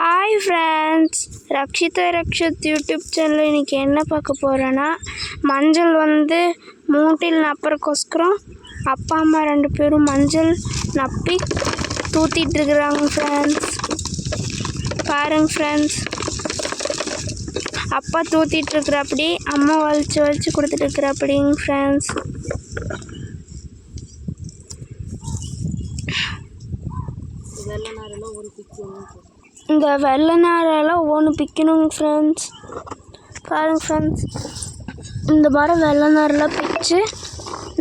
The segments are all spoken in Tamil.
Hi friends, Rakshitha Rakshath YouTube channel இன்றைக்கி என்ன பார்க்க போகிறேன்னா, மஞ்சள் மூட்டில் நப்புறக்கோஸ்கரம் அப்பா அம்மா 2 பேரும் மஞ்சள் நப்பி தூத்திட்டுருக்குறாங்க ஃப்ரெண்ட்ஸ். பாருங்க ஃப்ரெண்ட்ஸ், அப்பா தூத்திட்டுருக்குறாப்படி, அம்மா வலிச்சு கொடுத்துட்டுருக்குறாப்படிங்க ஃப்ரெண்ட்ஸ். இந்த வெள்ளை நாரெல்லாம் ஒன்று பிக்கணுங்க ஃப்ரெண்ட்ஸ். பாருங்க ஃப்ரெண்ட்ஸ், இந்த மாதிரி வெள்ளை நாரெல்லாம் பிச்சு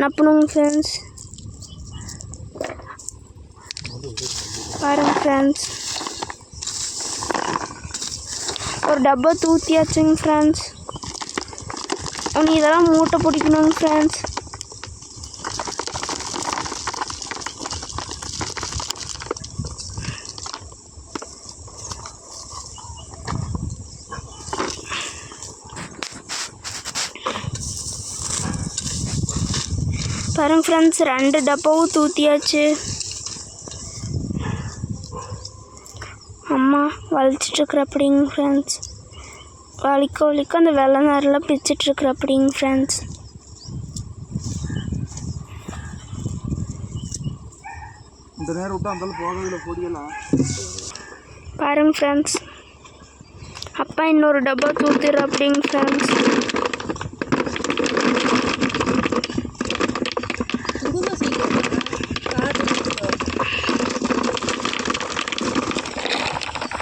நப்பணுங்க ஃப்ரெண்ட்ஸ். பாருங்க ஃப்ரெண்ட்ஸ், ஒரு டப்பா தூத்தியாச்சுங்க ஃப்ரெண்ட்ஸ். ஒன்று இதெல்லாம் மூட்டை பிடிக்கணுங்க ஃப்ரெண்ட்ஸ். பாருங்க ஃப்ரெண்ட்ஸ், 2 டப்பாவும் தூத்தியாச்சு. அம்மா வலிச்சிட்ருக்குறப்படிங்க ஃப்ரெண்ட்ஸ். வலிக்க அந்த வெள்ளை நாரெல்லாம் பிச்சுட்ருக்குறப்படிங்க ஃப்ரெண்ட்ஸ். பாருங்க ஃப்ரெண்ட்ஸ், அப்பா இன்னொரு டப்பா தூத்திடுறப்படிங்க ஃப்ரெண்ட்ஸ்.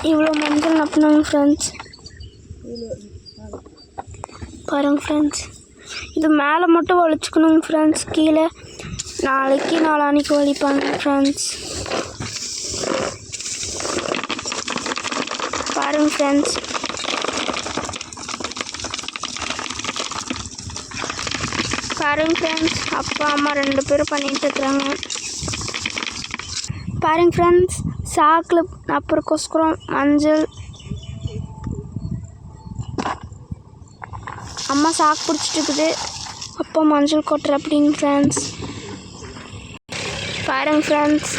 இவ்வளோ மஞ்சள் நப்பினாங்க ஃப்ரெண்ட்ஸ். பாருங்க ஃப்ரெண்ட்ஸ், இது மேலே மட்டும் வலிச்சுக்கணுங்க ஃப்ரெண்ட்ஸ். கீழே நாளான்னைக்கு வலிப்பாங்க ஃப்ரெண்ட்ஸ். பாருங்க ஃப்ரெண்ட்ஸ், அப்பா அம்மா 2 பேரும் பண்ணிகிட்ருக்குறாங்க. பாருங்க ஃப்ரெண்ட்ஸ், சாக்கில் நப்புறக்கோஸ்கரம் மஞ்சள். அம்மா சாக்கு பிடிச்சிட்டு இருக்குது, அப்பா மஞ்சள் கொட்டுறப்படிங்க ஃப்ரெண்ட்ஸ். பாருங்க ஃப்ரெண்ட்ஸ்,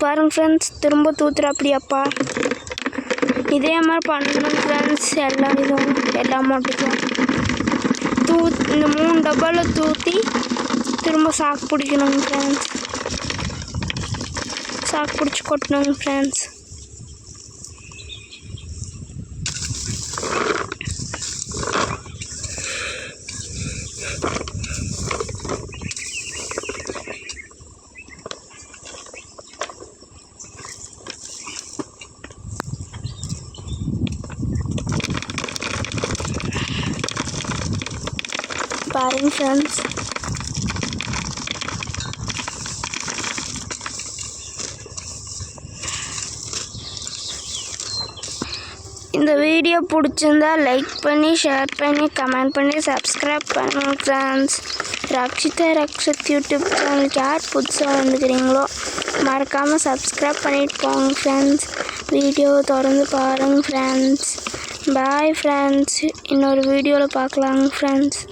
பாருங்க ஃப்ரெண்ட்ஸ், திரும்ப தூத்துறாப்படி அப்பா. இதே மாதிரி பண்ணணும் ஃப்ரெண்ட்ஸ். எல்லா மாட்டுக்கும் இந்த 3 டப்பாவில் தூத்தி திரும்ப சாக்கு பிடிக்கணுங்க ஃப்ரெண்ட்ஸ். சாக்கு பிடிச்சி கொட்டணுங்க ஃப்ரெண்ட்ஸ். பாருங்க ஃப்ரெண்ட்ஸ், இந்த வீடியோ பிடிச்சிருந்தா லைக் பண்ணி, ஷேர் பண்ணி, கமெண்ட் பண்ணி, சப்ஸ்கிரைப் பண்ணுங்க ஃப்ரெண்ட்ஸ். ரக்ஷிதா ரக்ஷத் யூடியூப் சேனலுக்கு யார் புதுசாக வந்துக்கிறீங்களோ மறக்காமல் சப்ஸ்கிரைப் பண்ணிட்டு போங்க ஃப்ரெண்ட்ஸ். வீடியோ தொடர்ந்து பாருங்கள் ஃப்ரெண்ட்ஸ். பாய் ஃப்ரெண்ட்ஸ், இன்னொரு வீடியோவில் பார்க்கலாங்க ஃப்ரெண்ட்ஸ்.